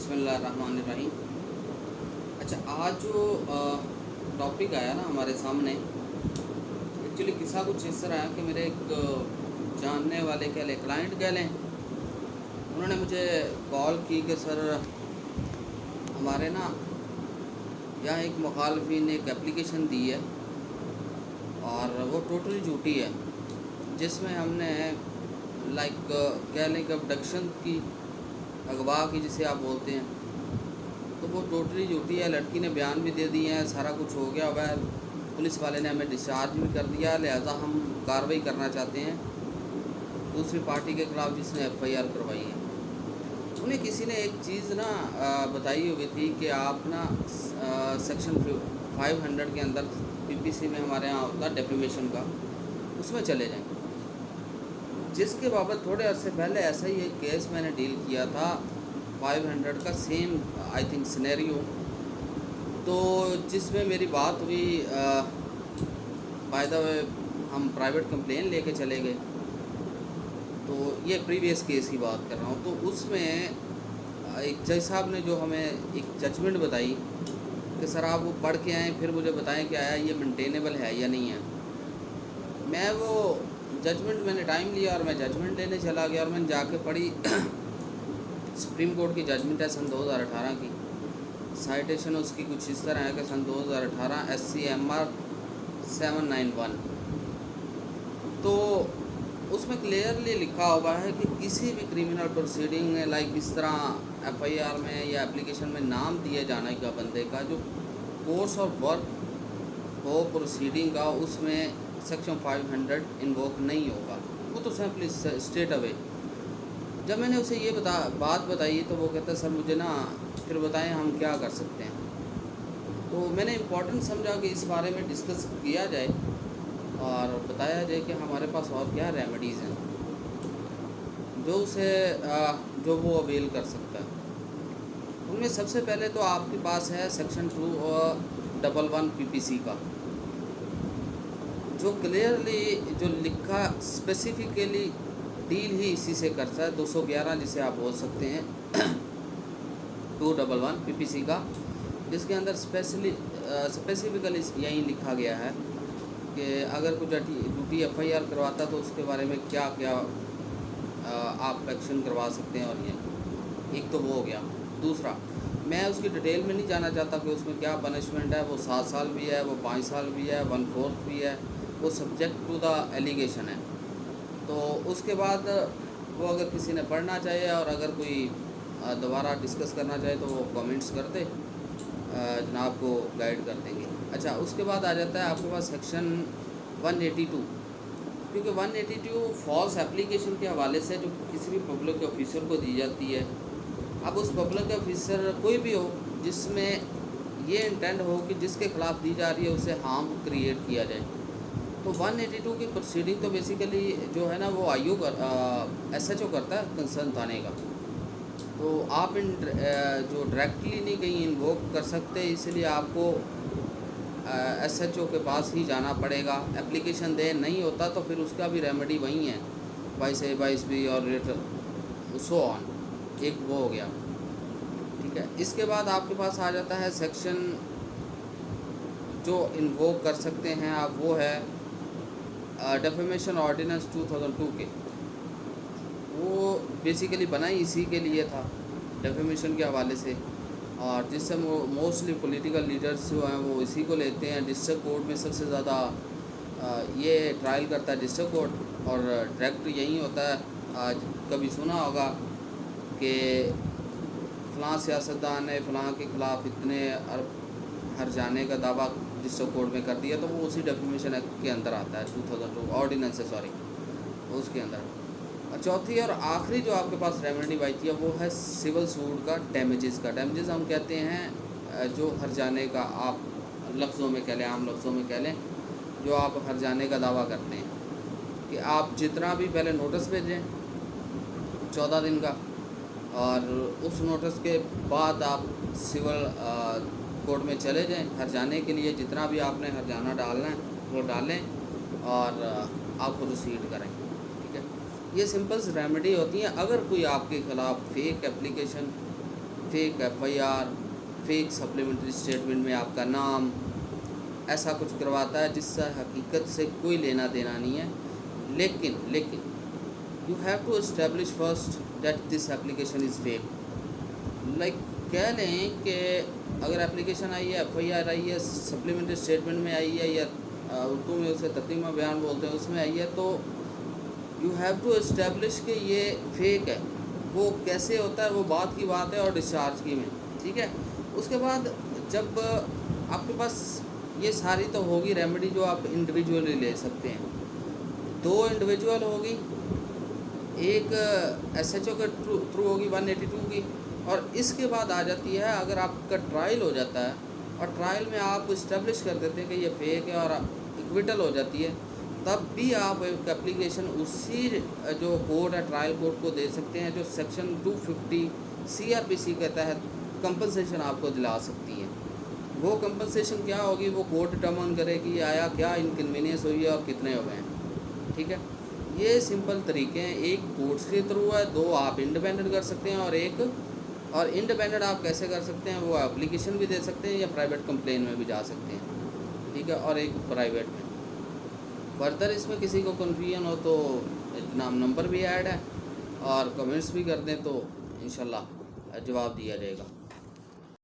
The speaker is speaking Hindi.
बिस्मिल्लाहिर्रहमानिर्रहीम। अच्छा, आज जो टॉपिक आया ना हमारे सामने, एक्चुअली किस्सा कुछ इस तरह है कि मेरे एक जानने वाले कह लें, क्लाइंट कह लें, उन्होंने मुझे कॉल की कि सर हमारे ना यहाँ एक मुखालफी ने एक एप्लीकेशन दी है और वो टोटली झूठी है, जिसमें हमने कह लें कि अबडक्शन की, अगवा की जिसे आप बोलते हैं, तो वो टोटली झूठी है। लड़की ने बयान भी दे दिए हैं, सारा कुछ हो गया हुआ है, पुलिस वाले ने हमें डिस्चार्ज भी कर दिया, लिहाजा हम कार्रवाई करना चाहते हैं दूसरी पार्टी के ख़िलाफ़ जिसने एफआईआर करवाई है। उन्हें किसी ने एक चीज़ ना बताई हुई थी कि आप ना सेक्शन 500 के अंदर पीपीसी में हमारे यहाँ होता है डेफेमेशन का, उसमें चले जाएं, जिसके बाबत थोड़े अरसे पहले ऐसा ही एक केस मैंने डील किया था 500 का, सेम आई थिंक सिनेरियो, तो जिसमें मेरी बात हुई बाय द वे हम प्राइवेट कंप्लेन लेके चले गए। तो ये प्रीवियस केस की बात कर रहा हूँ। तो उसमें एक जज साहब ने जो हमें एक जजमेंट बताई कि सर आप वो पढ़ के आएँ, फिर मुझे बताएं कि आया ये मेंटेनेबल है या नहीं है। मैं वो जजमेंट, मैंने टाइम लिया और मैं जजमेंट लेने चला गया और मैंने जाके पढ़ी। सुप्रीम कोर्ट की जजमेंट है सन 2018 की। साइटेशन उसकी कुछ इस तरह है कि सन 2018 SCMR 791। तो उसमें क्लियरली लिखा हुआ है कि किसी भी क्रिमिनल प्रोसीडिंग में इस तरह एफआईआर में या एप्लीकेशन में नाम दिए जाने का बंदे का जो कोर्स ऑफ वर्क हो प्रोसीडिंग का, उसमें सेक्शन 500 इन्वोक नहीं होगा, वो तो सिंपली स्ट्रेट अवे। जब मैंने उसे ये बात बताई तो वो कहता सर मुझे ना फिर बताएं हम क्या कर सकते हैं। तो मैंने इम्पोर्टेंट समझा कि इस बारे में डिस्कस किया जाए और बताया जाए कि हमारे पास और क्या रेमेडीज़ हैं जो वो अवेल कर सकता है। उनमें सबसे पहले तो आपके पास है सेक्शन 211 पीपीसी का, जो क्लियरली जो लिखा स्पेसिफिकली डील ही इसी से करता है। 211 जिसे आप बोल सकते हैं 211 पीपीसी का, जिसके अंदर स्पेसिफिकली यही लिखा गया है कि अगर कुछ ड्यूटी एफआईआर करवाता तो उसके बारे में क्या क्या आप एक्शन करवा सकते हैं। और ये एक तो वो हो गया। दूसरा, मैं उसकी डिटेल में नहीं जाना चाहता कि उसमें क्या पनिशमेंट है, वो 7 साल भी है, वो 5 साल भी है, 1/4 भी है, वो सब्जेक्ट टू द एलिगेशन है। तो उसके बाद वो अगर किसी ने पढ़ना चाहे और अगर कोई दोबारा डिस्कस करना चाहे तो वो कमेंट्स कर दे, जनाब को गाइड कर देंगे। अच्छा, उसके बाद आ जाता है आपके पास सेक्शन 182, क्योंकि 182 फॉल्स एप्लीकेशन के हवाले से जो किसी भी पब्लिक ऑफिसर को दी जाती है। अब उस पब्लिक ऑफिसर कोई भी हो जिसमें ये इंटेंट हो कि जिसके ख़िलाफ़ दी जा रही है उसे हार्म क्रिएट किया जाए, तो 182 की प्रोसीडिंग तो बेसिकली जो है ना वो आईओ SHO करता है कंसर्न थाने का। तो आप जो डायरेक्टली नहीं कहीं इन्वोक कर सकते, इसलिए आपको SHO के पास ही जाना पड़ेगा। एप्लीकेशन दे नहीं होता तो फिर उसका भी रेमेडी वही है, 22A 22B और सो ऑन, एक वो हो गया। ठीक है, इसके बाद आपके पास आ जाता है सेक्शन जो इन्वोक कर सकते हैं आप, वो है डेफेमेशन ऑर्डिनेंस 2002 के। वो बेसिकली बना ही इसी के लिए था, डेफेमेशन के हवाले से, और जिससे मोस्टली पॉलिटिकल लीडर्स जो हैं वो इसी को लेते हैं। डिस्ट्रिक्ट कोर्ट में सबसे ज़्यादा ये ट्रायल करता है डिस्ट्रिक्ट कोर्ट, और डायरेक्ट यही होता है। आज कभी सुना होगा कि फ़लाँ सियासतदान ने फ़लाँ के ख़िलाफ़ इतने हर जाने का दावा डिस्ट्रिक्ट कोर्ट में कर दिया, तो वो उसी डेफेमेशन एक्ट के अंदर आता है, 2002 ऑर्डिनेंस है, सॉरी, उसके अंदर। और चौथी और आखिरी जो आपके पास रेमेडी बचती है वो है सिविल सूट का डैमेजेस का। डैमेजेस हम कहते हैं जो हर जाने का, आप लफ्ज़ों में कह लें, आम लफ्ज़ों में कह लें, जो आप हर जाने का दावा करते हैं कि आप जितना भी पहले नोटिस भेजें 14 दिन का, और उस नोटिस के बाद आप सिविल कोर्ट में चले जाएं हर जाने के लिए, जितना भी आपने हर जाना डालना है वो डालें और आप प्रोसीड करें। ठीक है, ये सिंपल रेमेडी होती हैं। अगर कोई आपके ख़िलाफ़ fake application fake FIR, fake supplementary statement में आपका नाम, ऐसा कुछ करवाता है जिससे हकीकत से कोई लेना देना नहीं है। लेकिन you have to establish first that this application is fake. Like कह लें कि अगर एप्लीकेशन आई है, FIR आई है, सप्लीमेंट्री स्टेटमेंट में आई है, या उर्दू में उसे तर्जुमा बयान बोलते हैं, उसमें आई है, तो यू हैव टू एस्टेब्लिश कि ये फेक है। वो कैसे होता है वो बात की बात है, और डिस्चार्ज की में, ठीक है। उसके बाद जब आपके पास ये सारी तो होगी रेमेडी जो आप इंडिविजुअली ले सकते हैं। 2 इंडिविजुअल होगी, एक SHO के थ्रू होगी 182 की, और इसके बाद आ जाती है अगर आपका ट्रायल हो जाता है और ट्रायल में आप इस्टेब्लिश कर देते हैं कि ये फेक है और इक्विटल हो जाती है, तब भी आप एक एप्लीकेशन उसी जो कोड है ट्रायल कोड को दे सकते हैं, जो सेक्शन 250 CRPC के तहत कंपनसेशन आपको दिला सकती है। वो कंपनसेशन क्या होगी वो कोर्ट डिटर्मिन करेगी, आया क्या इनकन्वीनियंस हुई है और कितने हो गए हैं, ठीक है। ये सिंपल तरीके हैं, एक कोर्ट्स के थ्रू है, 2 आप इंडिपेंडेंट कर सकते हैं, और इंडिपेंडेंट आप कैसे कर सकते हैं, वो एप्लीकेशन भी दे सकते हैं या प्राइवेट कंप्लेन में भी जा सकते हैं, ठीक है, और एक प्राइवेट में। फर्दर इसमें किसी को कन्फ्यूजन हो तो नंबर भी ऐड है, और कमेंट्स भी कर दें तो इंशाल्लाह जवाब दिया जाएगा।